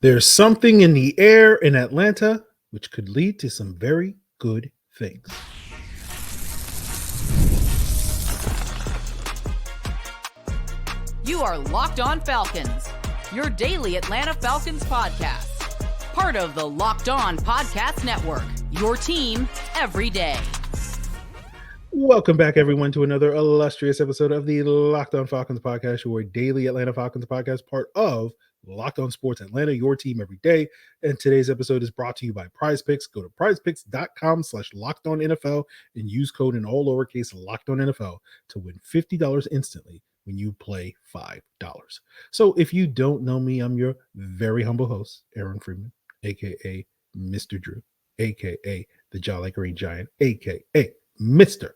There's something in the air in Atlanta which could lead to some very good things. You are Locked On Falcons, your daily Atlanta Falcons podcast. Part of the Locked On Podcast Network, your team every day. Welcome back, everyone, to another illustrious episode of the Locked On Falcons podcast, your daily Atlanta Falcons podcast, part of Locked On Sports Atlanta, your team every day. And today's episode is brought to you by PrizePicks. Go to prizepicks.com/LockedOnNFL and use code in all lowercase LockedOnNFL to win $50 instantly when you play $5. So if you don't know me, I'm your very humble host, Aaron Freeman, aka Mr. Drew, aka the Jolly Green Giant, aka Mr.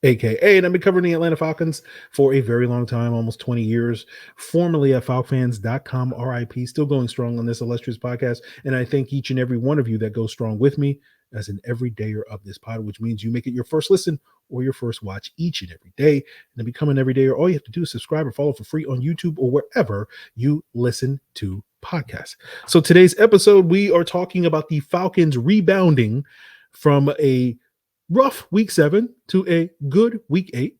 AKA, and I've been covering the Atlanta Falcons for a very long time, almost 20 years, formerly at falcfans.com, RIP, still going strong on this illustrious podcast. And I thank each and every one of you that goes strong with me as an everydayer of this pod, which means you make it your first listen or your first watch each and every day. And to become an everydayer, all you have to do is subscribe or follow for free on YouTube or wherever you listen to podcasts. So today's episode, we are talking about the Falcons rebounding from a rough week 7 to a good week 8,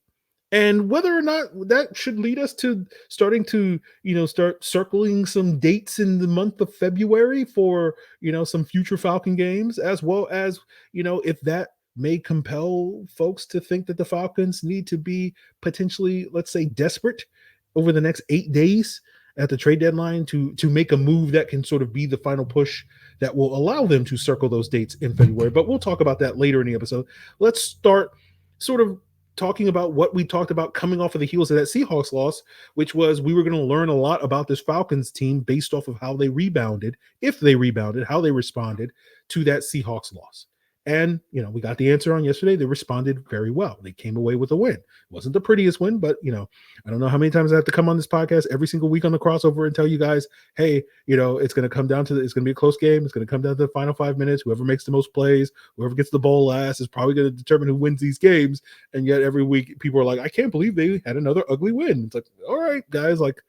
and whether or not that should lead us to starting to start circling some dates in the month of February for some future Falcon games, as well as if that may compel folks to think that the Falcons need to be potentially, let's say, desperate over the next 8 days at the trade deadline to make a move that can sort of be the final push that will allow them to circle those dates in February. But we'll talk about that later in the episode. Let's start sort of talking about what we talked about coming off of the heels of that Seahawks loss, which was we were going to learn a lot about this Falcons team based off of how they rebounded, if they rebounded, how they responded to that Seahawks loss. And, we got the answer on yesterday. They responded very well. They came away with a win. It wasn't the prettiest win, but, I don't know how many times I have to come on this podcast every single week on the crossover and tell you guys, hey, it's going to come down to it's going to be a close game. It's going to come down to the final 5 minutes. Whoever makes the most plays, whoever gets the ball last is probably going to determine who wins these games. And yet every week people are like, I can't believe they had another ugly win. It's like, all right, guys, like,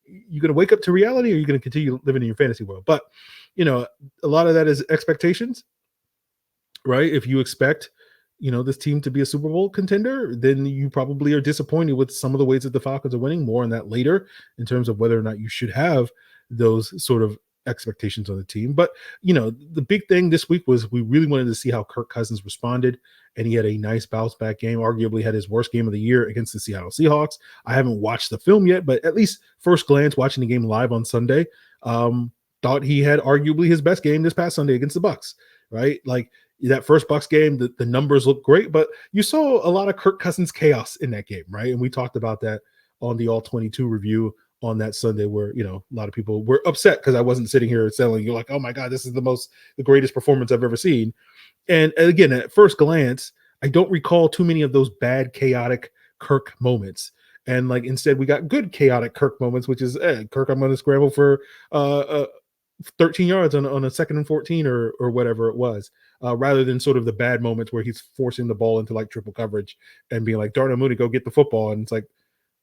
you're going to wake up to reality or you're going to continue living in your fantasy world. But, a lot of that is expectations. Right? If you expect, this team to be a Super Bowl contender, then you probably are disappointed with some of the ways that the Falcons are winning. More on that later in terms of whether or not you should have those sort of expectations on the team. But, the big thing this week was we really wanted to see how Kirk Cousins responded, and he had a nice bounce back game, arguably had his worst game of the year against the Seattle Seahawks. I haven't watched the film yet, but at least first glance watching the game live on Sunday, thought he had arguably his best game this past Sunday against the Bucs, right? Like, that first Bucs game, the numbers look great, but you saw a lot of Kirk Cousins chaos in that game, right? And we talked about that on the All 22 review on that Sunday, where a lot of people were upset because I wasn't sitting here telling you like, oh my God, this is the greatest performance I've ever seen. And again, at first glance, I don't recall too many of those bad, chaotic Kirk moments. And like instead, we got good, chaotic Kirk moments, which is, hey, Kirk, I'm going to scramble for 13 yards on a 2nd and 14 or whatever it was, rather than sort of the bad moments where he's forcing the ball into like triple coverage and being like, Darnell Mooney, go get the football. And it's like,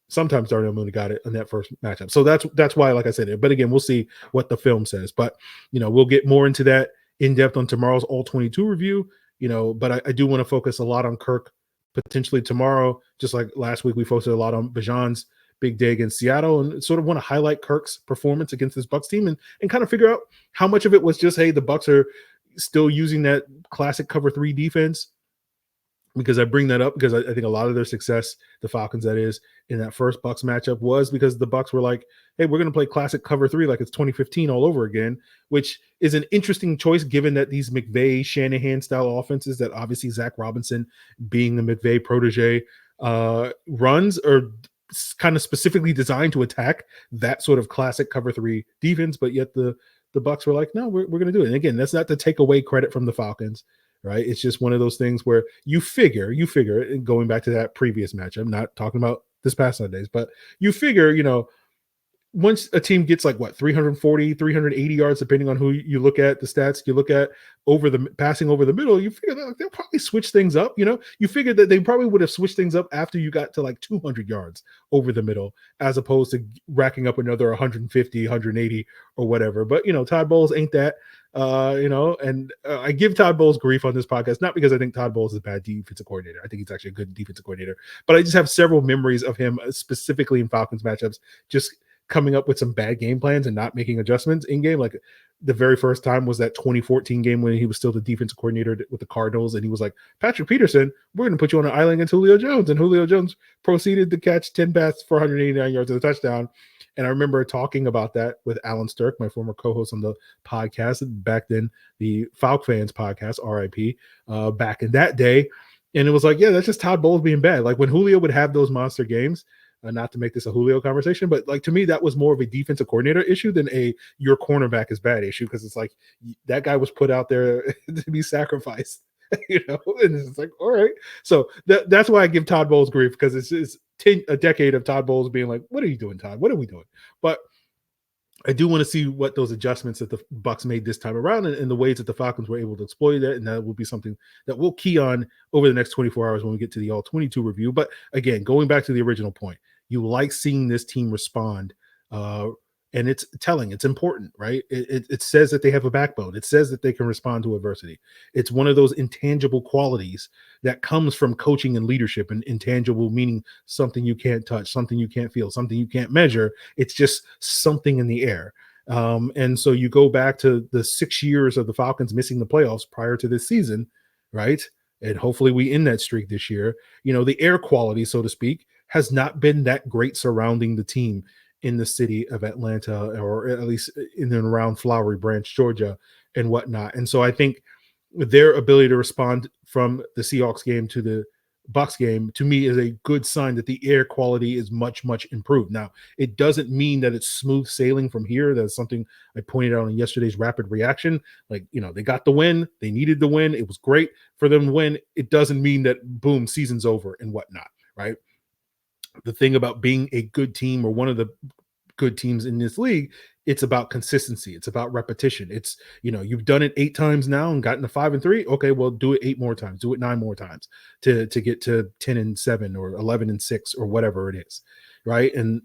sometimes Darnell Mooney got it in that first matchup. So that's why, like I said, but again, we'll see what the film says, but we'll get more into that in depth on tomorrow's All 22 review, but I do want to focus a lot on Kirk potentially tomorrow, just like last week, we focused a lot on Bijan's big day against Seattle, and sort of want to highlight Kirk's performance against this Bucs team and kind of figure out how much of it was just, hey, the Bucs are still using that classic cover 3 defense, because I bring that up because I think a lot of their success, the Falcons that is, in that first Bucs matchup was because the Bucs were like, hey, we're going to play classic cover 3 like it's 2015 all over again, which is an interesting choice given that these McVay, Shanahan style offenses that obviously Zach Robinson being the McVay protege runs are kind of specifically designed to attack that sort of classic cover 3 defense, but yet the Bucs were like, no, we're going to do it. And again, that's not to take away credit from the Falcons, right? It's just one of those things where you figure, going back to that previous match, I'm not talking about this past Sundays, but you figure, once a team gets like 340, 380 yards, depending on who you look at, the stats you look at over the passing over the middle, you figure that they'll probably switch things up. You figure that they probably would have switched things up after you got to like 200 yards over the middle, as opposed to racking up another 150, 180 or whatever. But, Todd Bowles ain't that. And I give Todd Bowles grief on this podcast, not because I think Todd Bowles is a bad defensive coordinator. I think he's actually a good defensive coordinator, but I just have several memories of him specifically in Falcons matchups, just coming up with some bad game plans and not making adjustments in game. Like the very first time was that 2014 game when he was still the defensive coordinator with the Cardinals. And he was like, Patrick Peterson, we're going to put you on an island against Julio Jones. And Julio Jones proceeded to catch 10 passes for 189 yards and a touchdown. And I remember talking about that with Alan Stirk, my former co-host on the podcast back then, the Falcons Fans podcast, RIP, back in that day. And it was like, yeah, that's just Todd Bowles being bad. Like when Julio would have those monster games, not to make this a Julio conversation, but like to me, that was more of a defensive coordinator issue than your cornerback is bad issue, because it's like that guy was put out there to be sacrificed, and it's like, all right. So that's why I give Todd Bowles grief, because it's a decade of Todd Bowles being like, what are you doing, Todd? What are we doing? But I do want to see what those adjustments that the Bucs made this time around and the ways that the Falcons were able to exploit that. And that will be something that we'll key on over the next 24 hours when we get to the all 22 review. But again, going back to the original point, you like seeing this team respond, and it's telling, it's important, right? It says that they have a backbone. It says that they can respond to adversity. It's one of those intangible qualities that comes from coaching and leadership, and intangible meaning something you can't touch, something you can't feel, something you can't measure. It's just something in the air. And so you go back to the 6 years of the Falcons missing the playoffs prior to this season, right? And hopefully we end that streak this year. The air quality, so to speak, has not been that great surrounding the team in the city of Atlanta, or at least in and around Flowery Branch, Georgia, and whatnot. And so I think their ability to respond from the Seahawks game to the Bucs game, to me, is a good sign that the air quality is much, much improved. Now, it doesn't mean that it's smooth sailing from here. That's something I pointed out in yesterday's rapid reaction. Like, they got the win. They needed the win. It was great for them to win. It doesn't mean that, boom, season's over and whatnot, right? The thing about being a good team, or one of the good teams in this league, it's about consistency. It's about repetition. It's, you've done it 8 times now and gotten to 5-3. Okay, well, do it 8 more times, do it 9 more times to get to 10-7 or 11-6 or whatever it is, right? And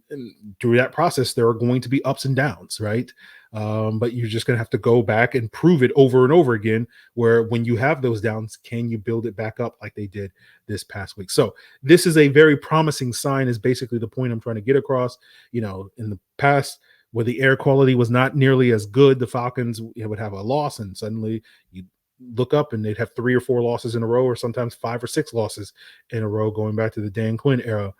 through that process, there are going to be ups and downs, right? But you're just going to have to go back and prove it over and over again, where when you have those downs, can you build it back up like they did this past week? So this is a very promising sign, is basically the point I'm trying to get across. In the past, where the air quality was not nearly as good, the Falcons would have a loss, and suddenly you look up and they'd have 3 or 4 losses in a row, or sometimes 5 or 6 losses in a row, going back to the Dan Quinn era.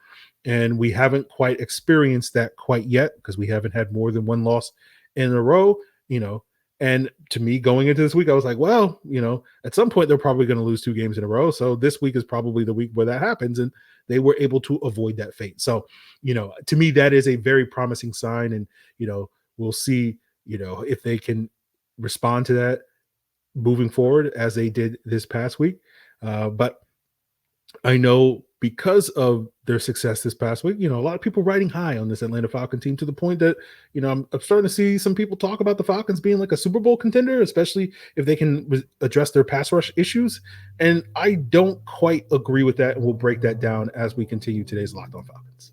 And we haven't quite experienced that quite yet, because we haven't had more than 1 loss in a row, and to me, going into this week, I was like, well, at some point they're probably going to lose 2 games in a row. So this week is probably the week where that happens. And they were able to avoid that fate. So, to me, that is a very promising sign. And, we'll see, if they can respond to that moving forward as they did this past week. But I know, because of their success this past week, a lot of people riding high on this Atlanta Falcon team, to the point that, I'm starting to see some people talk about the Falcons being like a Super Bowl contender, especially if they can address their pass rush issues. And I don't quite agree with that. And we'll break that down as we continue today's Locked On Falcons.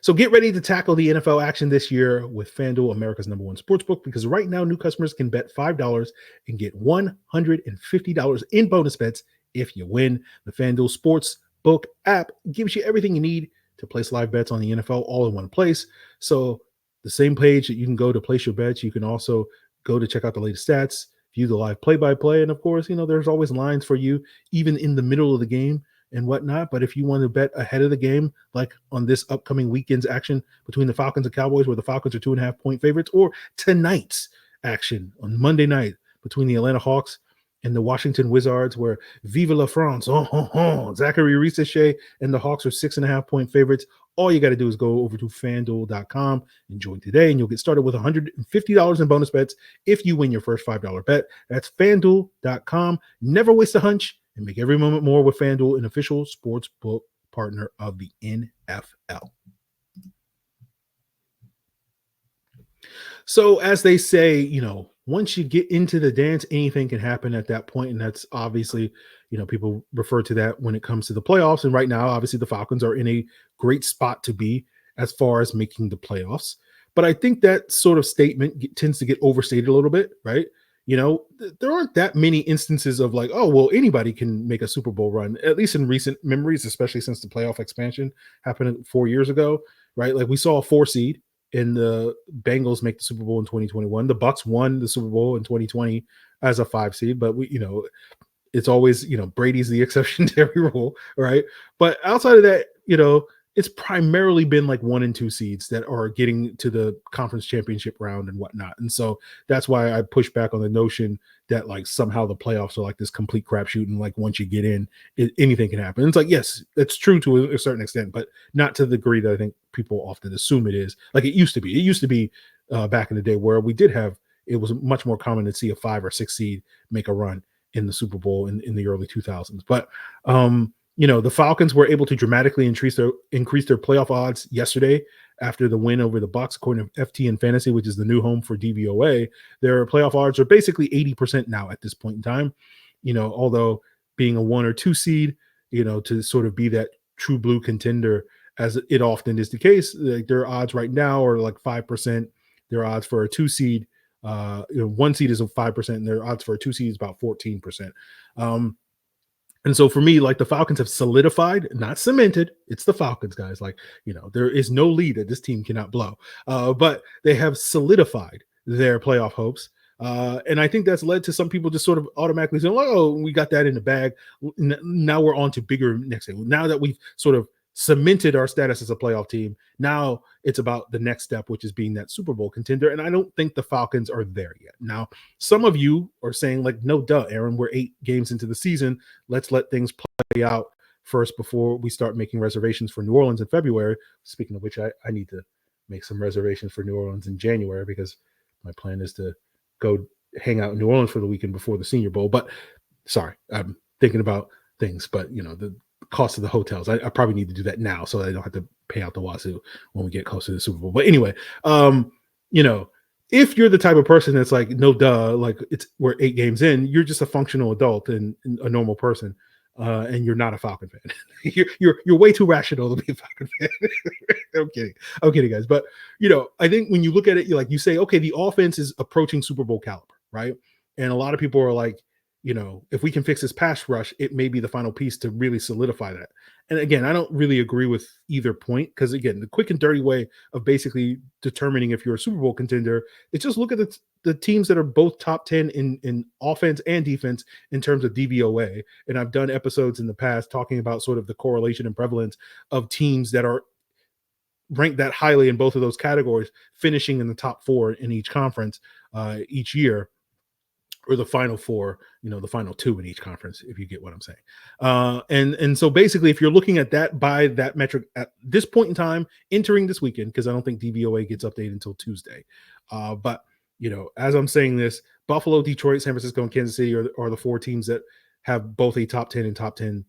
So get ready to tackle the NFL action this year with FanDuel, America's #1 sportsbook, because right now new customers can bet $5 and get $150 in bonus bets if you win. The FanDuel Sportsbook app gives you everything you need to place live bets on the NFL all in one place. So the same page that you can go to place your bets, you can also go to check out the latest stats, view the live play-by-play, and of course, there's always lines for you, even in the middle of the game and whatnot. But if you want to bet ahead of the game, like on this upcoming weekend's action between the Falcons and Cowboys, where the Falcons are 2.5-point favorites, or tonight's action on Monday night between the Atlanta Hawks and the Washington Wizards, where Vive la France, Zachary Ricochet and the Hawks are 6.5-point favorites. All you got to do is go over to FanDuel.com and join today, and you'll get started with $150 in bonus bets if you win your first $5 bet. That's FanDuel.com. Never waste a hunch, and make every moment more with FanDuel, an official sports book partner of the NFL. So as they say, once you get into the dance, anything can happen at that point. And that's obviously, people refer to that when it comes to the playoffs. And right now, obviously, the Falcons are in a great spot to be as far as making the playoffs. But I think that sort of statement tends to get overstated a little bit, right? There aren't that many instances of like, oh, well, anybody can make a Super Bowl run, at least in recent memories, especially since the playoff expansion happened 4 years ago, right? Like we saw a 4 seed and the Bengals make the Super Bowl in 2021. The Bucs won the Super Bowl in 2020 as a 5 seed, but it's always, Brady's the exception to every rule, right? But outside of that, it's primarily been like 1 and 2 seeds that are getting to the conference championship round and whatnot. And so that's why I push back on the notion that like somehow the playoffs are like this complete crapshoot. And like once you get in, anything can happen. And it's like, yes, that's true to a certain extent, but not to the degree that I think people often assume it is. Like it used to be. It used to be back in the day where it was much more common to see a 5 or 6 seed make a run in the Super Bowl in the early 2000s. But the Falcons were able to dramatically increase their playoff odds yesterday after the win over the Bucs, according to FT and Fantasy, which is the new home for DVOA. Their playoff odds are basically 80% now at this point in time. Although being a 1 or 2 seed, to sort of be that true blue contender, as it often is the case, like their odds right now are like 5%. Their odds for a 2 seed, 1 seed is a 5%, and their odds for a 2 seed is about 14%. And so for me, like the Falcons have solidified, not cemented. It's the Falcons, guys. Like, there is no lead that this team cannot blow. But they have solidified their playoff hopes. And I think that's led to some people just sort of automatically saying, oh, we got that in the bag. Now we're on to bigger next thing. Now that we've sort of cemented our status as a playoff team, now it's about the next step, which is being that Super Bowl contender. And I don't think the Falcons are there yet. Now, some of you are saying like, no, duh, Aaron, we're 8 games into the season. Let's let things play out first before we start making reservations for New Orleans in February. Speaking of which, I need to make some reservations for New Orleans in January because my plan is to go hang out in New Orleans for the weekend before the Senior Bowl. But sorry, I'm thinking about things, but the cost of the hotels. I probably need to do that now so I don't have to pay out the wazoo when we get close to the Super Bowl. But anyway, if you're the type of person that's like, no, duh, like we're 8 games in, you're just a functional adult and a normal person, and you're not a Falcon fan. you're way too rational to be a Falcon fan. I'm kidding, guys. But I think when you look at it, you say, okay, the offense is approaching Super Bowl caliber, right? And a lot of people are like, if we can fix this pass rush, it may be the final piece to really solidify that. And again, I don't really agree with either point because, again, the quick and dirty way of basically determining if you're a Super Bowl contender is just look at the teams that are both top 10 in offense and defense in terms of DVOA. And I've done episodes in the past talking about sort of the correlation and prevalence of teams that are ranked that highly in both of those categories, finishing in the top 4 in each conference each year. Or the final 4, the final 2 in each conference, if you get what I'm saying. And so basically, if you're looking at that by that metric at this point in time, entering this weekend, because I don't think DVOA gets updated until Tuesday. But, as I'm saying this, Buffalo, Detroit, San Francisco, and Kansas City are the 4 teams that have both a top 10 and top 10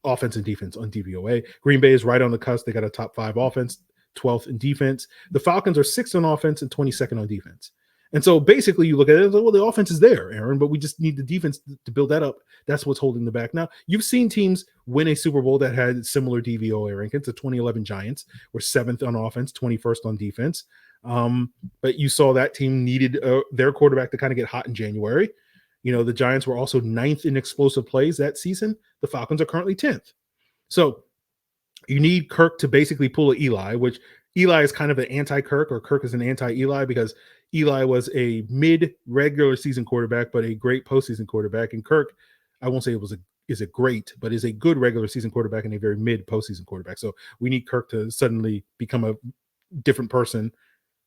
offense and defense on DVOA. Green Bay is right on the cusp. They got a top 5 offense, 12th in defense. The Falcons are 6th on offense and 22nd on defense. And so basically you look at it and like, well, the offense is there, Aaron, but we just need the defense to build that up. That's what's holding them back. Now, you've seen teams win a Super Bowl that had similar DVOA rankings. The 2011 Giants were 7th on offense, 21st on defense. But you saw that team needed their quarterback to kind of get hot in January. The Giants were also 9th in explosive plays that season. The Falcons are currently 10th. So you need Kirk to basically pull a Eli, which Eli is kind of an anti-Kirk, or Kirk is an anti-Eli, because Eli was a mid-regular season quarterback, but a great postseason quarterback. And Kirk, I won't say is a great, but is a good regular season quarterback and a very mid postseason quarterback. So we need Kirk to suddenly become a different person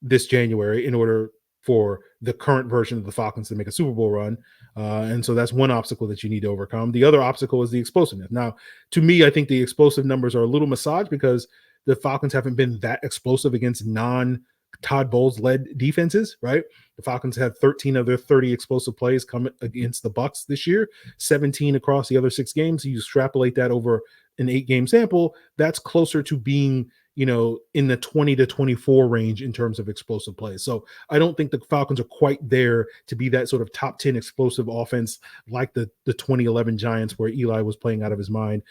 this January in order for the current version of the Falcons to make a Super Bowl run. And so that's one obstacle that you need to overcome. The other obstacle is the explosiveness. Now, to me, I think the explosive numbers are a little massaged because the Falcons haven't been that explosive against non-Todd Bowles-led defenses, right? The Falcons had 13 of their 30 explosive plays come against the Bucs this year, 17 across the other 6 games. You extrapolate that over an 8-game sample, that's closer to being, in the 20 to 24 range in terms of explosive plays. So I don't think the Falcons are quite there to be that sort of top 10 explosive offense like the 2011 Giants, where Eli was playing out of his mind,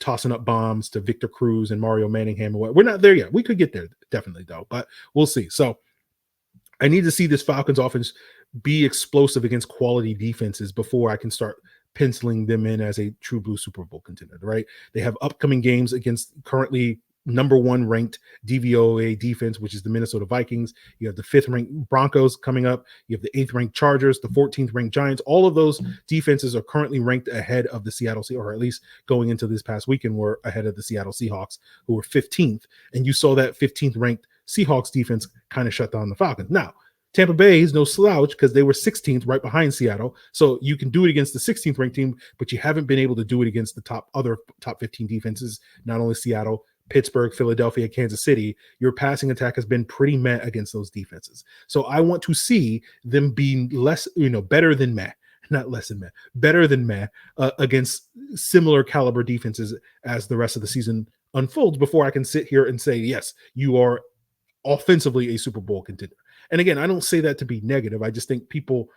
tossing up bombs to Victor Cruz and Mario Manningham. We're not there yet. We could get there definitely though, but we'll see. So I need to see this Falcons offense be explosive against quality defenses before I can start penciling them in as a true blue Super Bowl contender, right? They have upcoming games against currently number 1 ranked DVOA defense, which is the Minnesota Vikings. You have the 5th ranked Broncos coming up. You have the 8th ranked Chargers, the 14th ranked Giants. All of those defenses are currently ranked ahead of the Seattle Seahawks, or at least going into this past weekend were ahead of the Seattle Seahawks, who were 15th. And you saw that 15th ranked Seahawks defense kind of shut down the Falcons. Now, Tampa Bay is no slouch because they were 16th right behind Seattle. So you can do it against the 16th ranked team, but you haven't been able to do it against the other top 15 defenses, not only Seattle, Pittsburgh, Philadelphia, Kansas City. Your passing attack has been pretty meh against those defenses. So I want to see them being better than meh, not less than meh, better than meh against similar caliber defenses as the rest of the season unfolds before I can sit here and say, yes, you are offensively a Super Bowl contender. And again, I don't say that to be negative. I just think people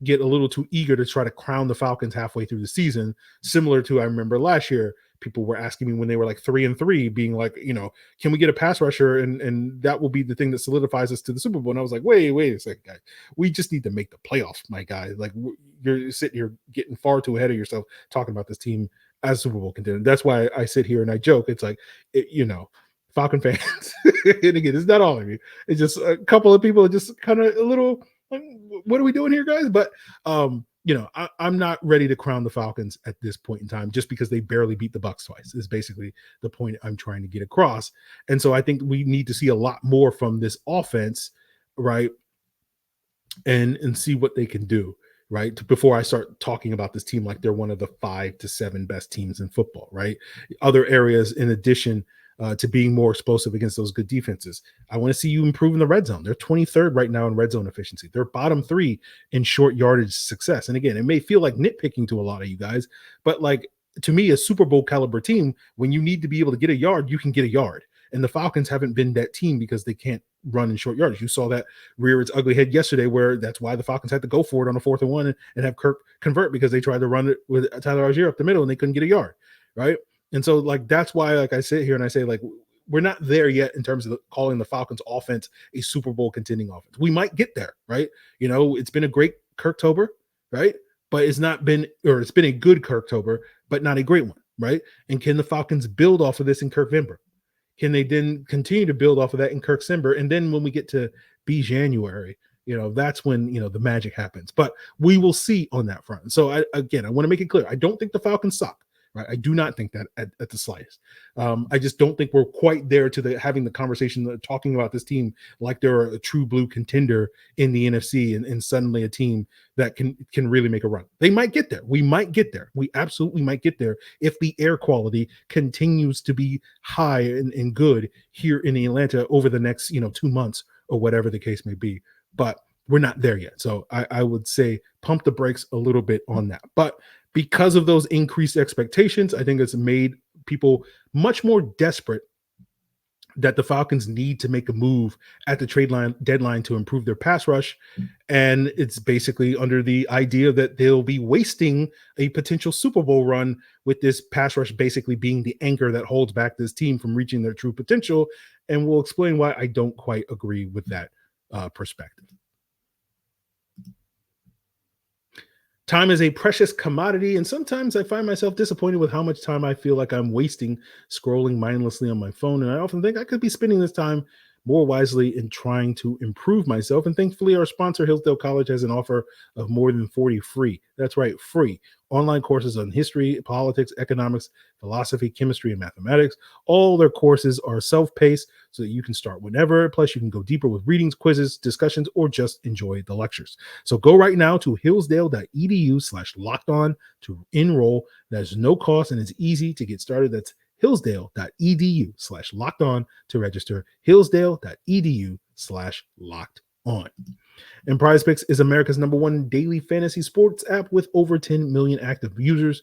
get a little too eager to try to crown the Falcons halfway through the season, similar to, I remember last year, people were asking me when they were like 3-3, being like, can we get a pass rusher? And that will be the thing that solidifies us to the Super Bowl. And I was like, wait a second, guys. We just need to make the playoffs, my guy. Like, you're sitting here getting far too ahead of yourself talking about this team as Super Bowl contender. That's why I sit here and I joke. It's like, Falcon fans, and again, it's not all of you. It's just a couple of people are just kind of a little, like, what are we doing here, guys? But, I'm not ready to crown the Falcons at this point in time just because they barely beat the Bucs twice is basically the point I'm trying to get across. And so I think we need to see a lot more from this offense, right? And see what they can do, right? Before I start talking about this team like they're one of the 5 to 7 best teams in football, right? Other areas in addition to being more explosive against those good defenses. I want to see you improve in the red zone. They're 23rd right now in red zone efficiency. They're bottom 3 in short yardage success. And again, it may feel like nitpicking to a lot of you guys, but like, to me, a Super Bowl caliber team, when you need to be able to get a yard, you can get a yard. And the Falcons haven't been that team because they can't run in short yardage. You saw that rear its ugly head yesterday, where that's why the Falcons had to go for it on a 4th and 1 and have Kirk convert, because they tried to run it with Tyler Algier up the middle and they couldn't get a yard, right? And so, like, that's why, like, I sit here and I say, like, we're not there yet in terms of calling the Falcons offense a Super Bowl contending offense. We might get there, right? It's been a great Kirktober, right? But it's been a good Kirktober, but not a great one, right? And can the Falcons build off of this in Kirkvember? Can they then continue to build off of that in Kirkcember? And then when we get to January, that's when, the magic happens. But we will see on that front. So, I want to make it clear. I don't think the Falcons suck. Right? I do not think that at the slightest. I just don't think we're quite there to having the conversation, talking about this team like they're a true blue contender in the NFC and suddenly a team that can really make a run. They might get there. We might get there. We absolutely might get there if the air quality continues to be high and good here in Atlanta over the next 2 months or whatever the case may be. But we're not there yet. So I would say pump the brakes a little bit on that. But because of those increased expectations, I think it's made people much more desperate that the Falcons need to make a move at the trade deadline to improve their pass rush. And it's basically under the idea that they'll be wasting a potential Super Bowl run with this pass rush basically being the anchor that holds back this team from reaching their true potential. And we'll explain why I don't quite agree with that perspective. Time is a precious commodity, and sometimes I find myself disappointed with how much time I feel like I'm wasting scrolling mindlessly on my phone, and I often think I could be spending this time more wisely in trying to improve myself. And thankfully, our sponsor, Hillsdale College, has an offer of more than 40 free. That's right, free online courses on history, politics, economics, philosophy, chemistry, and mathematics. All their courses are self-paced so that you can start whenever. Plus, you can go deeper with readings, quizzes, discussions, or just enjoy the lectures. So go right now to hillsdale.edu/lockedon to enroll. There's no cost and it's easy to get started. That's hillsdale.edu/lockedon to register. hillsdale.edu/lockedon. And PrizePicks is America's #1 daily fantasy sports app with over 10 million active users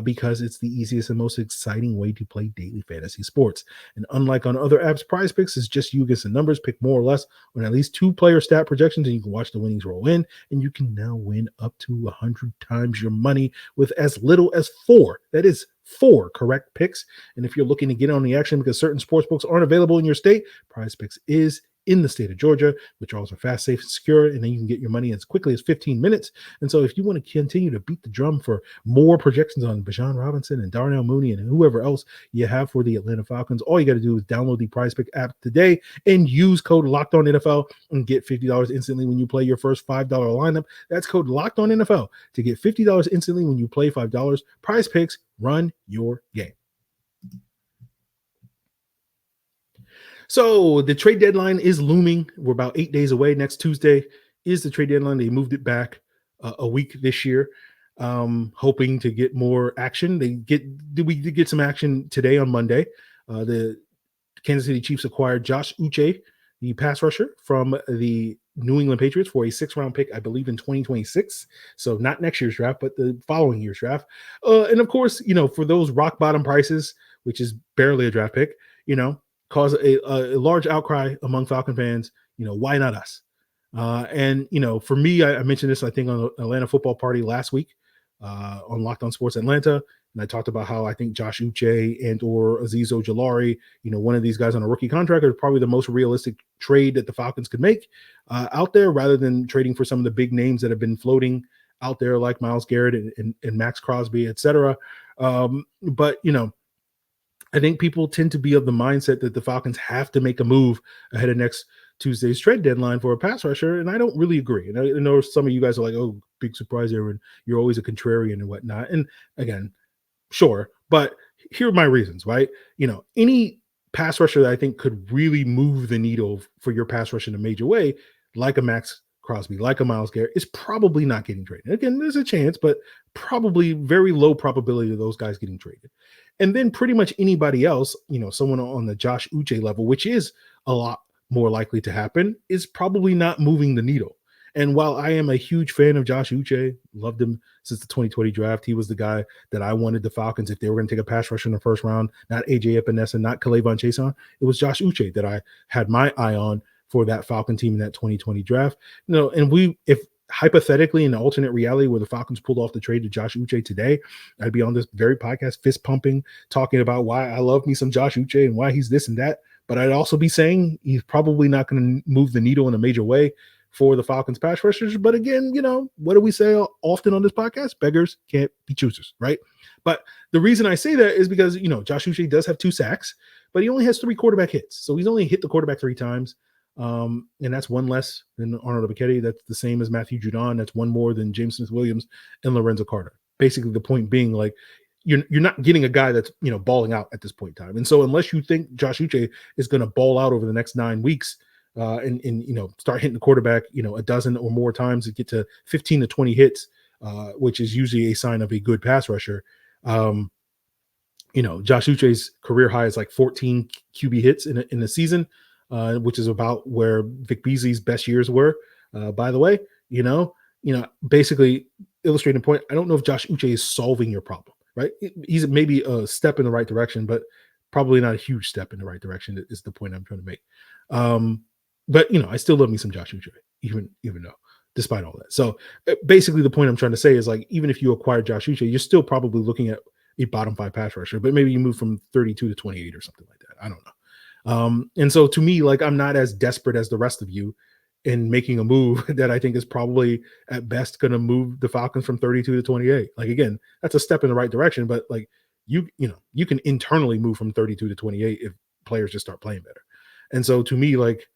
because it's the easiest and most exciting way to play daily fantasy sports. And unlike on other apps, PrizePicks is just you against the numbers, pick more or less on at least 2-player stat projections, and you can watch the winnings roll in. And you can now win up to 100 times your money with as little as 4. That is 4 correct picks. And if you're looking to get on the action because certain sportsbooks aren't available in your state, PrizePicks is in the state of Georgia. Withdrawals are fast, safe, and secure, and then you can get your money as quickly as 15 minutes. And so if you want to continue to beat the drum for more projections on Bijan Robinson and Darnell Mooney and whoever else you have for the Atlanta Falcons, all you got to do is download the PrizePicks app today and use code LOCKEDONNFL and get $50 instantly when you play your first $5 lineup. That's code LOCKEDONNFL to get $50 instantly when you play $5. PrizePicks, run your game. So the trade deadline is looming. We're about 8 days away. Next Tuesday is the trade deadline. They moved it back a week this year, hoping to get more action. We did get some action today on Monday. The Kansas City Chiefs acquired Josh Uche, the pass rusher from the New England Patriots, for a 6th-round pick, I believe, in 2026. So not next year's draft, but the following year's draft. And of course, for those rock bottom prices, which is barely a draft pick, cause a large outcry among Falcon fans. Why not us? And for me, I mentioned this, I think, on the Atlanta Football Party last week on Locked On Sports Atlanta. And I talked about how I think Josh Uche and or Azeez Ojulari, one of these guys on a rookie contract, are probably the most realistic trade that the Falcons could make out there, rather than trading for some of the big names that have been floating out there, like Myles Garrett and Max Crosby, et cetera. But I think people tend to be of the mindset that the Falcons have to make a move ahead of next Tuesday's trade deadline for a pass rusher, and I don't really agree. And I know some of you guys are like, "Oh, big surprise, Aaron. You're always a contrarian and whatnot." And again, sure, but here are my reasons, right? Any pass rusher that I think could really move the needle for your pass rush in a major way, like a Max Crosby, like a Myles Garrett, is probably not getting traded. Again, there's a chance, but probably very low probability of those guys getting traded. And then pretty much anybody else, someone on the Josh Uche level, which is a lot more likely to happen, is probably not moving the needle. And while I am a huge fan of Josh Uche, loved him since the 2020 draft, he was the guy that I wanted the Falcons, if they were going to take a pass rusher in the first round, not AJ Epinesa, not K'Lavon Chaisson, it was Josh Uche that I had my eye on for that Falcon team in that 2020 draft. And if hypothetically, in the alternate reality where the Falcons pulled off the trade to Josh Uche today, I'd be on this very podcast fist pumping, talking about why I love me some Josh Uche and why he's this and that. But I'd also be saying he's probably not going to move the needle in a major way for the Falcons pass rushers. But again, what do we say often on this podcast? Beggars can't be choosers, right? But the reason I say that is because, Josh Uche does have 2 sacks, but he only has 3 quarterback hits. So he's only hit the quarterback 3 times. And that's 1 less than Arnold Ebiketie. That's the same as Matthew Judon. That's 1 more than James Smith-Williams and Lorenzo Carter. Basically, the point being, like, you're not getting a guy that's, balling out at this point in time. And so unless you think Josh Uche is going to ball out over the next 9 weeks and start hitting the quarterback, a dozen or more times to get to 15 to 20 hits, which is usually a sign of a good pass rusher. Josh Uche's career high is like 14 QB hits in a season. Which is about where Vic Beasley's best years were. By the way, basically illustrating the point, I don't know if Josh Uche is solving your problem, right? He's maybe a step in the right direction, but probably not a huge step in the right direction is the point I'm trying to make. But I still love me some Josh Uche, even though, despite all that. So basically the point I'm trying to say is, like, even if you acquire Josh Uche, you're still probably looking at a bottom 5 pass rusher, but maybe you move from 32 to 28 or something like that. I don't know. And so to me, like, I'm not as desperate as the rest of you in making a move that I think is probably at best going to move the Falcons from 32 to 28. Like, again, that's a step in the right direction, but like you can internally move from 32 to 28 if players just start playing better. And so to me, like,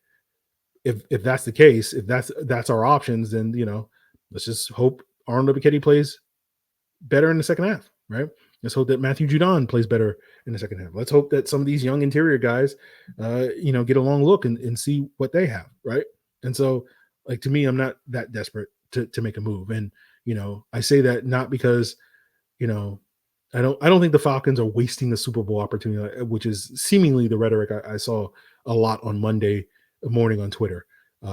if that's the case, if that's our options, then, let's just hope Arnold Ebiketie plays better in the second half, right? Let's hope that Matthew Judon plays better in the second half. Let's hope that some of these young interior guys, get a long look and see what they have, right? And so, like, to me, I'm not that desperate to make a move. And, I say that not because, I don't think the Falcons are wasting the Super Bowl opportunity, which is seemingly the rhetoric I saw a lot on Monday morning on Twitter.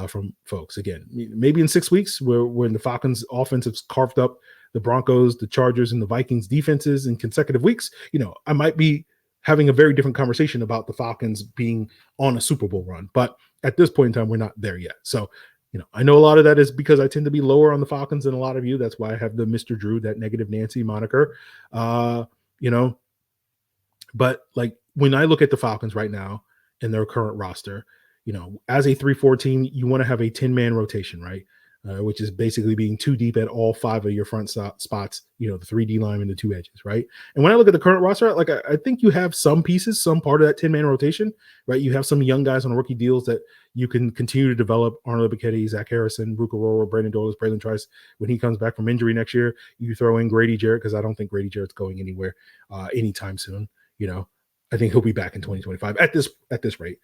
from folks. Again, maybe in 6 weeks, when the Falcons offense has carved up the Broncos, the Chargers, and the Vikings defenses in consecutive weeks, I might be having a very different conversation about the Falcons being on a Super Bowl run. But at this point in time, we're not there yet. So, I know a lot of that is because I tend to be lower on the Falcons than a lot of you. That's why I have the Mr. Drew, that negative Nancy moniker. But like when I look at the Falcons right now in their current roster, as a 3-4 team, you want to have a 10-man rotation, right? Which is basically being too deep at all 5 of your front spots, the 3D line and the 2 edges, right? And when I look at the current roster, like I think you have some pieces, some part of that 10-man rotation, right? You have some young guys on rookie deals that you can continue to develop. Arnold Ebiketie, Zach Harrison, Ruka Roro, Brandon Dolis, Braylon Trice. When he comes back from injury next year, you throw in Grady Jarrett, because I don't think Grady Jarrett's going anywhere anytime soon. I think he'll be back in 2025 at this rate.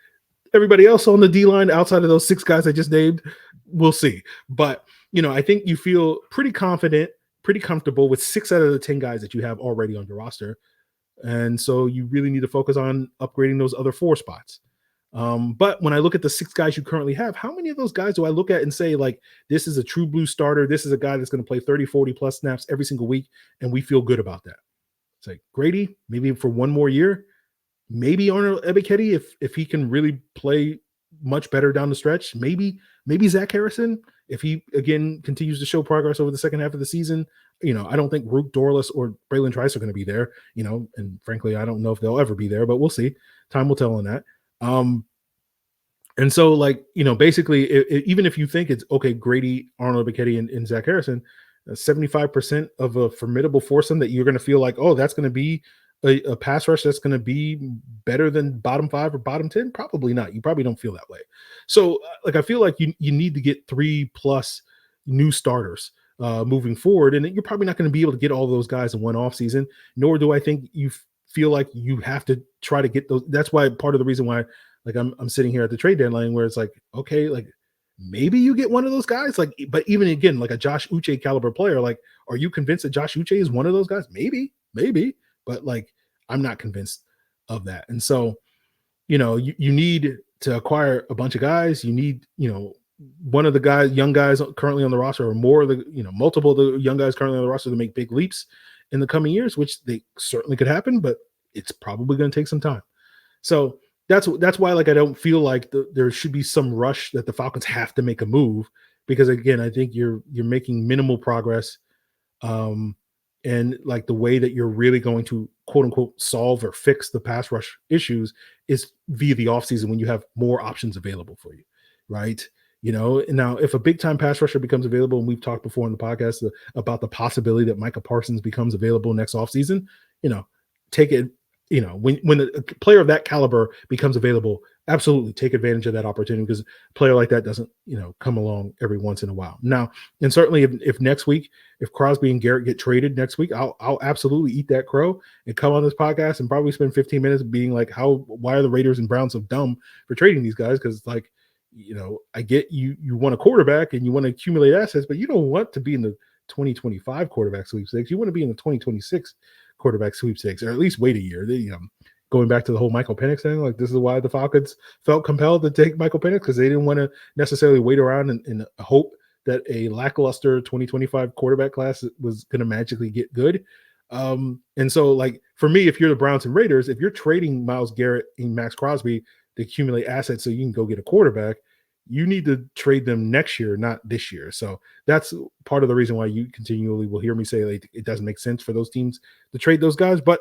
Everybody else on the D line outside of those 6 guys I just named, we'll see. But, I think you feel pretty confident, pretty comfortable with 6 out of the 10 guys that you have already on your roster. And so you really need to focus on upgrading those other 4 spots. But when I look at the 6 guys you currently have, how many of those guys do I look at and say, like, this is a true blue starter? This is a guy that's going to play 30, 40 plus snaps every single week, and we feel good about that. It's like Grady, maybe for one more year. Maybe Arnold Ebiketie, if he can really play much better down the stretch. Maybe Zach Harrison, if he again continues to show progress over the second half of the season. I don't think Rook Dorless or Braylon Trice are going to be there. And frankly, I don't know if they'll ever be there, but we'll see. Time will tell on that. And so, like, basically, even if you think it's okay, Grady, Arnold Ebiketie, and Zach Harrison, 75% of a formidable foursome that you're going to feel like, oh, that's going to be a pass rush that's going to be better than bottom 5 or bottom 10? Probably not. You probably don't feel that way. So, like, I feel like you need to get 3+ new starters moving forward, and you're probably not going to be able to get all those guys in one off season. Nor do I think you feel like you have to try to get those. That's why part of the reason why, like, I'm sitting here at the trade deadline where it's like, okay, like maybe you get one of those guys, like, but even again, like a Josh Uche caliber player, like, are you convinced that Josh Uche is one of those guys? Maybe. But like, I'm not convinced of that. And so, you need to acquire a bunch of guys. You need, one of the young guys currently on the roster, or more of the, multiple of the young guys currently on the roster to make big leaps in the coming years, which they certainly could happen, but it's probably going to take some time. So that's why, like, I don't feel like there should be some rush that the Falcons have to make a move, because again, I think you're making minimal progress. And like the way that you're really going to quote unquote solve or fix the pass rush issues is via the offseason, when you have more options available for you. Right. And now if a big time pass rusher becomes available, and we've talked before in the podcast about the possibility that Micah Parsons becomes available next offseason, take it, when a player of that caliber becomes available, absolutely take advantage of that opportunity, because a player like that doesn't, come along every once in a while. Now, and certainly if next week, if Crosby and Garrett get traded next week, I'll absolutely eat that crow and come on this podcast and probably spend 15 minutes being like, why are the Raiders and Browns so dumb for trading these guys? Because, like, I get you want a quarterback and you want to accumulate assets, but you don't want to be in the 2025 quarterback sweepstakes. You want to be in the 2026 quarterback sweepstakes, or at least wait a year. Going back to the whole Michael Penix thing, like, this is why the Falcons felt compelled to take Michael Penix, because they didn't want to necessarily wait around and hope that a lackluster 2025 quarterback class was going to magically get good. And so, like, for me, if you're the Browns and Raiders, if you're trading Myles Garrett and Max Crosby to accumulate assets so you can go get a quarterback, you need to trade them next year, not this year. So that's part of the reason why you continually will hear me say, like, it doesn't make sense for those teams to trade those guys. But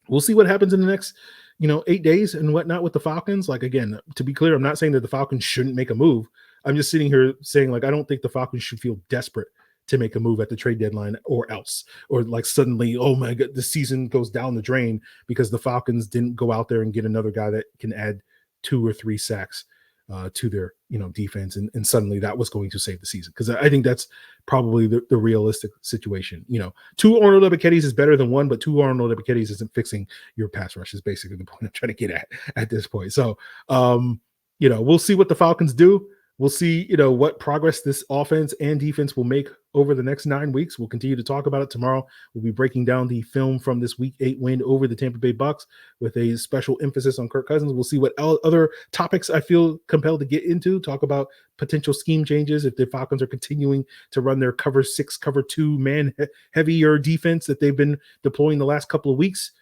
we'll see what happens in the next, 8 days and whatnot with the Falcons. Like, again, to be clear, I'm not saying that the Falcons shouldn't make a move. I'm just sitting here saying, like, I don't think the Falcons should feel desperate to make a move at the trade deadline or else, or like suddenly, oh my God, the season goes down the drain because the Falcons didn't go out there and get another guy that can add 2 or 3 sacks to their, defense. And suddenly that was going to save the season. Because I think that's probably the realistic situation. 2 Arnold Ebiketies is better than 1, but 2 Arnold Ebiketies isn't fixing your pass rush, is basically the point I'm trying to get at this point. So, we'll see what the Falcons do. we'll see, what progress this offense and defense will make over the next 9 weeks. We'll continue to talk about it tomorrow. We'll be breaking down the film from this Week 8 win over the Tampa Bay Bucs with a special emphasis on Kirk Cousins. We'll see what other topics I feel compelled to get into, talk about potential scheme changes if the Falcons are continuing to run their cover 6, cover 2 man heavier defense that they've been deploying the last couple of weeks.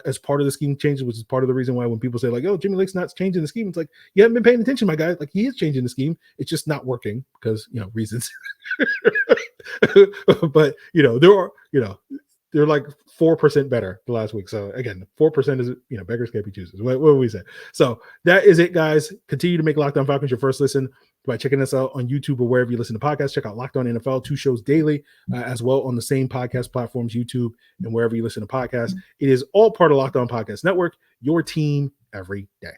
As part of the scheme changes, which is part of the reason why when people say like, oh, Jimmy Lake's not changing the scheme, it's like, you haven't been paying attention, my guy. Like, he is changing the scheme. It's just not working because, reasons. But, they're like 4% better the last week. So again, 4% is, beggars can't be choosers. What we say? So that is it, guys. Continue to make Locked On Falcons your first listen by checking us out on YouTube or wherever you listen to podcasts. Check out Locked On NFL, 2 shows daily, as well on the same podcast platforms, YouTube and wherever you listen to podcasts. It is all part of Locked On Podcast Network, your team every day.